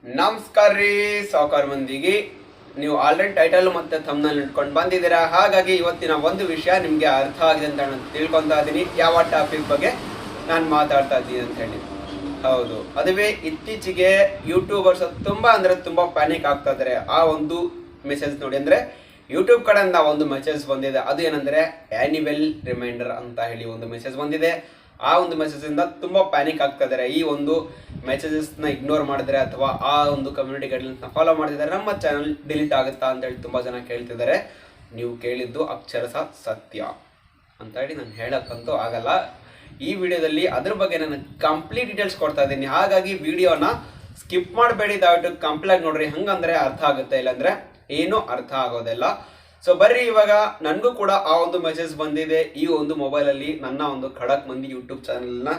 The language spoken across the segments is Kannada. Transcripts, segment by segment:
ನಮಸ್ಕಾರ ರೀ ಸಾವುಕಾರ ಮಂದಿಗೆ. ನೀವು ಆಲ್ರೆಡಿ ಟೈಟಲ್ ಮತ್ತೆ ಥಂಬ್ನೇಲ್ ಇಟ್ಕೊಂಡು ಬಂದಿದ್ದೀರಾ. ಹಾಗಾಗಿ ಇವತ್ತಿನ ಒಂದು ವಿಷಯ ನಿಮಗೆ ಅರ್ಥ ಆಗಿದೆ ಅಂತ ನಾನು ತಿಳ್ಕೊತಾ ಇದ್ದೀನಿ. ಯಾವ ಟಾಪಿಕ್ ಬಗ್ಗೆ ನಾನು ಮಾತಾಡ್ತಾ ಇದ್ದೀನಿ ಅಂತ ಹೇಳಿ. ಹೌದು, ಅದುವೇ ಇತ್ತೀಚೆಗೆ ಯೂಟ್ಯೂಬರ್ಸ್ ತುಂಬ ಅಂದರೆ ತುಂಬ ಪ್ಯಾನಿಕ್ ಆಗ್ತಾ ಇದ್ದಾರೆ. ಆ ಒಂದು ಮೆಸೇಜ್ ನೋಡಿ, ಅಂದರೆ ಯೂಟ್ಯೂಬ್ ಕಡೆಯಿಂದ ಒಂದು ಮೆಸೇಜ್ ಬಂದಿದೆ. ಅದು ಏನಂದರೆ ಆ್ಯನ್ಯುವಲ್ ರಿಮೈಂಡರ್ ಅಂತ ಹೇಳಿ ಒಂದು ಮೆಸೇಜ್ ಬಂದಿದೆ. ಆ ಒಂದು ಮೆಸೇಜಿಂದ ತುಂಬ ಪ್ಯಾನಿಕ್ ಆಗ್ತಾ ಇದ್ದಾರೆ. ಈ ಒಂದು ಮೆಸೇಜಸ್ನ ಇಗ್ನೋರ್ ಮಾಡಿದ್ರೆ ಅಥವಾ ಆ ಒಂದು ಕಮ್ಯುನಿಟಿ ಗೈಡ್ಲೈನ್ಸ್ನ ಫಾಲೋ ಮಾಡ್ತಿದ್ದಾರೆ ನಮ್ಮ ಚಾನಲ್ ಡಿಲೀಟ್ ಆಗುತ್ತಾ ಅಂತೇಳಿ ತುಂಬ ಜನ ಕೇಳ್ತಿದ್ದಾರೆ. ನೀವು ಕೇಳಿದ್ದು ಅಕ್ಷರಶಃ ಸತ್ಯ ಅಂತ ಹೇಳಿ ನಾನು ಹೇಳಕ್ಕಂತೂ ಆಗಲ್ಲ. ಈ ವಿಡಿಯೋದಲ್ಲಿ ಅದ್ರ ಬಗ್ಗೆ ನಾನು ಕಂಪ್ಲೀಟ್ ಡೀಟೇಲ್ಸ್ ಕೊಡ್ತಾ ಇದ್ದೀನಿ. ಹಾಗಾಗಿ ವಿಡಿಯೋನ ಸ್ಕಿಪ್ ಮಾಡಬೇಡಿ, ದಯವಿಟ್ಟು ಕಂಪ್ಲೀಟ್ ಆಗಿ ನೋಡ್ರಿ. ಹಂಗಂದ್ರೆ ಅರ್ಥ ಆಗುತ್ತೆ, ಇಲ್ಲಾಂದ್ರೆ ಏನೂ ಅರ್ಥ ಆಗೋದಿಲ್ಲ. ಸೊ ಬರ್ರಿ, ಇವಾಗ ನನಗೂ ಕೂಡ ಆ ಒಂದು ಮೆಸೇಜ್ ಬಂದಿದೆ. ಈ ಒಂದು ಮೊಬೈಲಲ್ಲಿ ನನ್ನ ಒಂದು ಖಡಕ್ ಮಂದಿ ಯೂಟ್ಯೂಬ್ ಚಾನಲ್ನ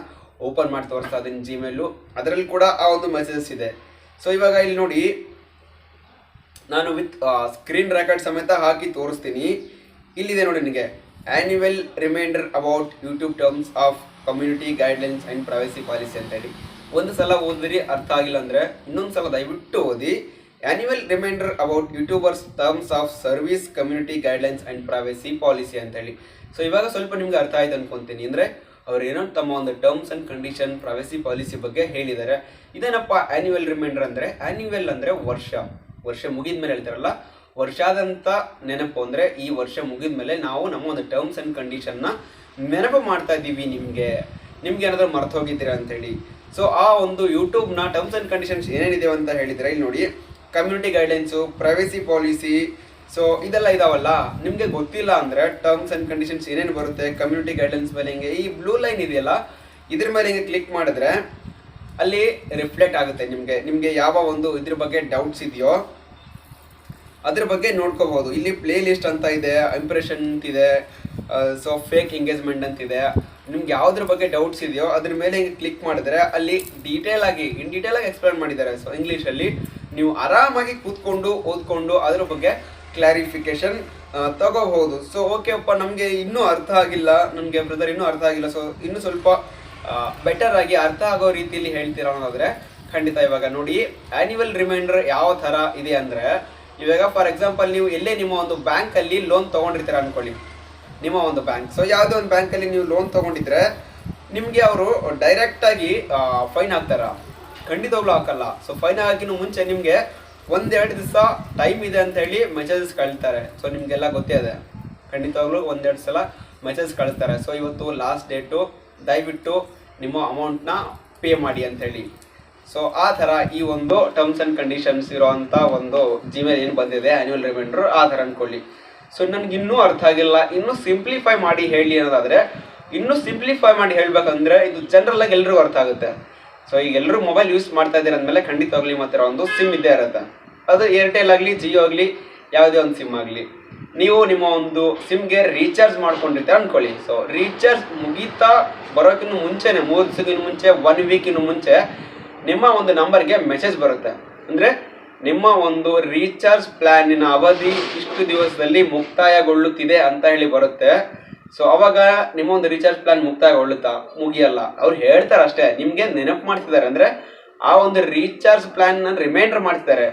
ಓಪನ್ ಮಾಡಿ ತೋರಿಸ್ತಾ ಇದ್ದೀನಿ ಜಿಮೇಲು. ಅದರಲ್ಲಿ ಕೂಡ ಆ ಒಂದು ಮೆಸೇಜಸ್ ಇದೆ. ಸೊ ಇವಾಗ ಇಲ್ಲಿ ನೋಡಿ, ನಾನು ವಿತ್ ಸ್ಕ್ರೀನ್ ರೆಕಾರ್ಡ್ ಸಮೇತ ಹಾಕಿ ತೋರಿಸ್ತೀನಿ. ಇಲ್ಲಿದೆ ನೋಡಿ ನನಗೆ, annual reminder about YouTube terms of community guidelines and privacy policy ಅಂತ ಹೇಳಿ. ಒಂದು ಸಲ ಓದಿದ್ರಿ, ಅರ್ಥ ಆಗಿಲ್ಲ ಅಂದರೆ ಇನ್ನೊಂದು ಸಲ ದಯವಿಟ್ಟು ಓದಿ. Annual reminder about YouTubers terms of service community guidelines and privacy policy ಅಂತ ಹೇಳಿ. ಸೊ ಇವಾಗ ಸ್ವಲ್ಪ ನಿಮ್ಗೆ ಅರ್ಥ ಆಯ್ತು ಅನ್ಕೊಂತೀನಿ. ಅಂದರೆ ಅವ್ರು ಏನೋ ತಮ್ಮ ಒಂದು terms and condition privacy policy ಬಗ್ಗೆ ಹೇಳಿದ್ದಾರೆ. ಇದೇನಪ್ಪ ಆ್ಯನ್ಯುವಲ್ ರಿಮೈಂಡರ್ ಅಂದರೆ? ಆ್ಯನ್ಯುವಲ್ ಅಂದರೆ ವರ್ಷ ಮುಗಿದ ಮೇಲೆ ಹೇಳ್ತಾರಲ್ಲ, ವರ್ಷಾದಂಥ ನೆನಪು. ಅಂದರೆ ಈ ವರ್ಷ ಮುಗಿದ ಮೇಲೆ ನಾವು ನಮ್ಮ ಒಂದು ಟರ್ಮ್ಸ್ ಆ್ಯಂಡ್ ಕಂಡೀಷನ್ನ ನೆನಪು ಮಾಡ್ತಾ ಇದ್ದೀವಿ. ನಿಮಗೆ ಏನಾದರೂ ಮರ್ತು ಹೋಗಿದ್ದೀರಾ ಅಂತೇಳಿ. ಸೊ ಆ ಒಂದು ಯೂಟ್ಯೂಬ್ನ ಟರ್ಮ್ಸ್ ಆ್ಯಂಡ್ ಕಂಡೀಷನ್ಸ್ ಏನೇನಿದೆ ಅಂತ ಹೇಳಿದರೆ ಇಲ್ಲಿ ನೋಡಿ, community guidelines, privacy policy, so ಇದೆಲ್ಲ ಇದಾವಲ್ಲ. ನಿಮಗೆ ಗೊತ್ತಿಲ್ಲ ಅಂದರೆ ಟರ್ಮ್ಸ್ ಆ್ಯಂಡ್ ಕಂಡೀಷನ್ಸ್ ಏನೇನು ಬರುತ್ತೆ, ಕಮ್ಯುನಿಟಿ ಗೈಡ್ಲೈನ್ಸ್ ಮೇಲೆ ಹಿಂಗೆ ಈ ಬ್ಲೂ ಲೈನ್ ಇದೆಯಲ್ಲ, ಇದ್ರ ಮೇಲೆ ಹಿಂಗೆ ಕ್ಲಿಕ್ ಮಾಡಿದ್ರೆ ಅಲ್ಲಿ ರಿಫ್ಲೆಕ್ಟ್ ಆಗುತ್ತೆ. ನಿಮಗೆ ಯಾವ ಒಂದು ಇದ್ರ ಬಗ್ಗೆ ಡೌಟ್ಸ್ ಇದೆಯೋ ಅದ್ರ ಬಗ್ಗೆ ನೋಡ್ಕೋಬಹುದು. ಇಲ್ಲಿ ಪ್ಲೇ ಲಿಸ್ಟ್ ಅಂತ ಇದೆ, ಇಂಪ್ರೆಷನ್ ಅಂತಿದೆ, ಸೊ ಫೇಕ್ ಎಂಗೇಜ್ಮೆಂಟ್ ಅಂತಿದೆ. ನಿಮ್ಗೆ ಯಾವುದ್ರ ಬಗ್ಗೆ ಡೌಟ್ಸ್ ಇದೆಯೋ ಅದ್ರ ಮೇಲೆ ಹಿಂಗೆ ಕ್ಲಿಕ್ ಮಾಡಿದ್ರೆ ಅಲ್ಲಿ ಇನ್ ಡೀಟೇಲ್ ಆಗಿ ಎಕ್ಸ್ಪ್ಲೇನ್ ಮಾಡಿದ್ದಾರೆ. ಸೊ ಇಂಗ್ಲೀಷಲ್ಲಿ ನೀವು ಆರಾಮಾಗಿ ಕೂತ್ಕೊಂಡು ಓದ್ಕೊಂಡು ಅದ್ರ ಬಗ್ಗೆ ಕ್ಲಾರಿಫಿಕೇಶನ್ ತಗೋಬಹುದು. ಸೊ ಓಕೆ ಅಪ್ಪ, ನಮಗೆ ಇನ್ನೂ ಅರ್ಥ ಆಗಿಲ್ಲ, ನನಗೆ ಬ್ರದರ್ ಇನ್ನೂ ಅರ್ಥ ಆಗಿಲ್ಲ, ಸೊ ಇನ್ನೂ ಸ್ವಲ್ಪ ಬೆಟರ್ ಆಗಿ ಅರ್ಥ ಆಗೋ ರೀತಿಯಲ್ಲಿ ಹೇಳ್ತೀರಾ ಅನ್ನೋದಾದ್ರೆ ಖಂಡಿತ ಇವಾಗ ನೋಡಿ, ಆ್ಯನ್ಯುವಲ್ ರಿಮೈಂಡರ್ ಯಾವ ಥರ ಇದೆ ಅಂದರೆ, ಇವಾಗ ಫಾರ್ ಎಕ್ಸಾಂಪಲ್ ನೀವು ಎಲ್ಲೇ ನಿಮ್ಮ ಒಂದು ಬ್ಯಾಂಕಲ್ಲಿ ಲೋನ್ ತೊಗೊಂಡಿರ್ತೀರ ಅನ್ಕೊಳ್ಳಿ, ನಿಮ್ಮ ಒಂದು ಬ್ಯಾಂಕ್. ಸೊ ಯಾವುದೋ ಒಂದು ಬ್ಯಾಂಕಲ್ಲಿ ನೀವು ಲೋನ್ ತೊಗೊಂಡಿದ್ರೆ ನಿಮಗೆ ಅವರು ಡೈರೆಕ್ಟಾಗಿ ಫೈನ್ ಹಾಕ್ತಾರ? ಖಂಡಿತವಾಗ್ಲೂ ಹಾಕಲ್ಲ. ಸೊ ಫೈನ್ ಹಾಕಿನೂ ಮುಂಚೆ ನಿಮಗೆ 1-2 ದಿವಸ ಟೈಮ್ ಇದೆ ಅಂತ ಹೇಳಿ ಮೆಸೇಜಸ್ ಕಳಿಸ್ತಾರೆ. ಸೊ ನಿಮಗೆಲ್ಲ ಗೊತ್ತೇ ಇದೆ, ಖಂಡಿತವಾಗ್ಲೂ 1-2 ಸಲ ಮೆಸೇಜ್ ಕಳಿಸ್ತಾರೆ. ಸೊ ಇವತ್ತು ಲಾಸ್ಟ್ ಡೇಟು, ದಯವಿಟ್ಟು ನಿಮ್ಮ ಅಮೌಂಟ್ನ ಪೇ ಮಾಡಿ ಅಂಥೇಳಿ. ಸೊ ಆ ಥರ ಈ ಒಂದು ಟರ್ಮ್ಸ್ ಆ್ಯಂಡ್ ಕಂಡೀಷನ್ಸ್ ಇರೋವಂಥ ಒಂದು ಜಿಮೇಲ್ ಏನು ಬಂದಿದೆ ಆ್ಯನ್ಯುವಲ್ ರಿಮೈಂಡರ್, ಆ ಥರ ಅಂದ್ಕೊಳ್ಳಿ. ಸೊ ನನಗೆ ಇನ್ನೂ ಅರ್ಥ ಆಗಿಲ್ಲ, ಇನ್ನೂ ಸಿಂಪ್ಲಿಫೈ ಮಾಡಿ ಹೇಳಿ ಅನ್ನೋದಾದರೆ, ಇನ್ನೂ ಸಿಂಪ್ಲಿಫೈ ಮಾಡಿ ಹೇಳಬೇಕಂದ್ರೆ ಇದು ಜನರಲ್ಲಾಗಿ ಎಲ್ರಿಗೂ ಅರ್ಥ ಆಗುತ್ತೆ. ಸೊ ಈಗ ಎಲ್ಲರೂ ಮೊಬೈಲ್ ಯೂಸ್ ಮಾಡ್ತಾ ಇದ್ದೀರ ಅಂದಮೇಲೆ ಖಂಡಿತವಾಗ್ಲಿ ಮತ್ತೆ ಒಂದು ಸಿಮ್ ಇದ್ದೇ ಇರುತ್ತೆ. ಅದು ಏರ್ಟೆಲ್ ಆಗಲಿ, ಜಿಯೋ ಆಗಲಿ, ಯಾವುದೇ ಒಂದು ಸಿಮ್ ಆಗಲಿ, ನೀವು ನಿಮ್ಮ ಒಂದು ಸಿಮ್ಗೆ ರೀಚಾರ್ಜ್ ಮಾಡ್ಕೊಂಡಿರ್ತೀರ ಅಂದ್ಕೊಳ್ಳಿ. ಸೊ ರೀಚಾರ್ಜ್ ಮುಗೀತಾ ಬರೋಕ್ಕಿಂತ ಮುಂಚೆನೆ, 3 ದಿವಸಕ್ಕಿಂತ ಮುಂಚೆ, 1 ವೀಕಿನ ಮುಂಚೆ ನಿಮ್ಮ ಒಂದು ನಂಬರ್ಗೆ ಮೆಸೇಜ್ ಬರುತ್ತೆ. ಅಂದರೆ ನಿಮ್ಮ ಒಂದು ರೀಚಾರ್ಜ್ ಪ್ಲ್ಯಾನಿನ ಅವಧಿ ಇಷ್ಟು ದಿವಸದಲ್ಲಿ ಮುಕ್ತಾಯಗೊಳ್ಳುತ್ತಿದೆ ಅಂತ ಹೇಳಿ ಬರುತ್ತೆ. ಸೊ ಅವಾಗ ನಿಮ್ಮ ಒಂದು ರೀಚಾರ್ಜ್ ಪ್ಲಾನ್ ಮುಕ್ತಾಯಗೊಳ್ಳುತ್ತಾ? ಮುಗಿಯಲ್ಲ. ಅವ್ರು ಹೇಳ್ತಾರೆ ಅಷ್ಟೇ, ನಿಮಗೆ ನೆನಪು ಮಾಡ್ತಿದ್ದಾರೆ. ಅಂದರೆ ಆ ಒಂದು ರೀಚಾರ್ಜ್ ಪ್ಲಾನ್ನ ರಿಮೈಂಡರ್ ಮಾಡ್ತಿದ್ದಾರೆ,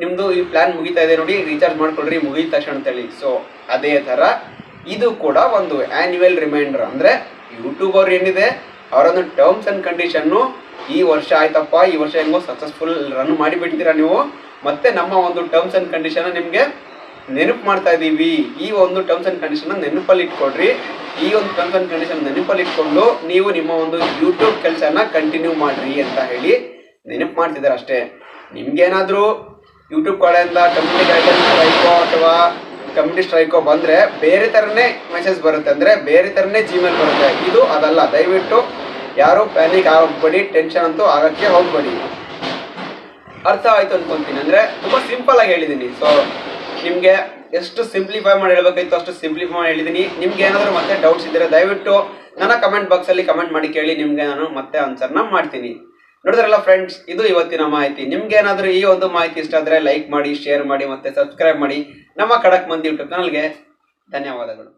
ನಿಮ್ಮದು ಈ ಪ್ಲಾನ್ ಮುಗಿತಾ ಇದೆ ನೋಡಿ, ರೀಚಾರ್ಜ್ ಮಾಡ್ಕೊಳ್ರಿ ಮುಗಿದ ತಕ್ಷಣ ಅಂತೇಳಿ. ಸೊ ಅದೇ ಥರ ಇದು ಕೂಡ ಒಂದು ಆ್ಯನ್ಯುವಲ್ ರಿಮೈಂಡರ್. ಅಂದರೆ ಯೂಟ್ಯೂಬ್ ಅವ್ರು ಏನಿದೆ ಅವರೊಂದು ಟರ್ಮ್ಸ್ ಆ್ಯಂಡ್ ಕಂಡೀಷನ್ನು, ಈ ವರ್ಷ ಆಯ್ತಪ್ಪ, ಈ ವರ್ಷ ಹೆಂಗೋ ಸಕ್ಸಸ್ಫುಲ್ ರನ್ ಮಾಡಿಬಿಟ್ಟಿದ್ದೀರಾ ನೀವು, ಮತ್ತೆ ನಮ್ಮ ಒಂದು ಟರ್ಮ್ಸ್ ಆ್ಯಂಡ್ ಕಂಡೀಷನ್ನ ನಿಮಗೆ ನೆನಪು ಮಾಡ್ತಾ ಇದ್ದೀವಿ. ಈ ಒಂದು ಟರ್ಮ್ಸ್ ಆ್ಯಂಡ್ ಕಂಡೀಷನ್ನ ನೆನಪಲ್ಲಿ ಇಟ್ಕೊಡ್ರಿ. ಈ ಒಂದು ಟರ್ಮ್ಸ್ ಆ್ಯಂಡ್ ಕಂಡೀಷನ್ ನೆನಪಲ್ಲಿ ಇಟ್ಕೊಂಡು ನೀವು ನಿಮ್ಮ ಒಂದು ಯೂಟ್ಯೂಬ್ ಕೆಲಸನ ಕಂಟಿನ್ಯೂ ಮಾಡಿರಿ ಅಂತ ಹೇಳಿ ನೆನಪು ಮಾಡ್ತಿದ್ದಾರೆ ಅಷ್ಟೇ. ನಿಮ್ಗೇನಾದರೂ ಯೂಟ್ಯೂಬ್ ಕಡೆಯಿಂದ ಕಮ್ಯುನಿಟಿ ಗೈಡ್ಲೈನ್ಸ್ ಸ್ಟ್ರೈಕೋ ಅಥವಾ ಕಮ್ಯುನಿಟಿ ಸ್ಟ್ರೈಕೋ ಬಂದರೆ ಬೇರೆ ಥರನೇ ಮೆಸೇಜ್ ಬರುತ್ತೆ, ಅಂದರೆ ಬೇರೆ ಥರನೇ ಜಿಮೇಲ್ ಬರುತ್ತೆ. ಇದು ಅದಲ್ಲ. ದಯವಿಟ್ಟು ಯಾರೂ ಪ್ಯಾನಿಕ್ ಆಗಬೇಡಿ, ಟೆನ್ಷನ್ ಅಂತೂ ಆಗೋಕ್ಕೆ ಹೋಗಬೇಡಿ. ಅರ್ಥ ಆಯಿತು ಅನ್ಕೊತೀನಿ. ಅಂದರೆ ತುಂಬ ಸಿಂಪಲ್ ಆಗಿ ಹೇಳಿದ್ದೀನಿ. ಸೊ ನಿಮಗೆ ಎಷ್ಟು ಸಿಂಪ್ಲಿಫೈ ಮಾಡಿ ಹೇಳಬೇಕಾಯ್ತು ಅಷ್ಟು ಸಿಂಪ್ಲಿಫೈ ಮಾಡಿ ಹೇಳಿದ್ದೀನಿ. ನಿಮ್ಗೆ ಏನಾದರೂ ಮತ್ತೆ ಡೌಟ್ಸ್ ಇದ್ದರೆ ದಯವಿಟ್ಟು ನನ್ನ ಕಮೆಂಟ್ ಬಾಕ್ಸಲ್ಲಿ ಕಮೆಂಟ್ ಮಾಡಿ ಕೇಳಿ, ನಿಮಗೆ ನಾನು ಮತ್ತೆ ಆನ್ಸರ್ನ ಮಾಡ್ತೀನಿ. ನೋಡಿದ್ರಲ್ಲ ಫ್ರೆಂಡ್ಸ್, ಇದು ಇವತ್ತಿನ ಮಾಹಿತಿ. ನಿಮ್ಗೆ ಏನಾದರೂ ಈ ಒಂದು ಮಾಹಿತಿ ಇಷ್ಟ ಆದರೆ ಲೈಕ್ ಮಾಡಿ, ಶೇರ್ ಮಾಡಿ, ಮತ್ತೆ ಸಬ್ಸ್ಕ್ರೈಬ್ ಮಾಡಿ ನಮ್ಮ ಖಡಕ್ ಮಂದಿ ಯೂಟ್ಯೂಬ್ ಚಾನಲ್ಗೆ. ಧನ್ಯವಾದಗಳು.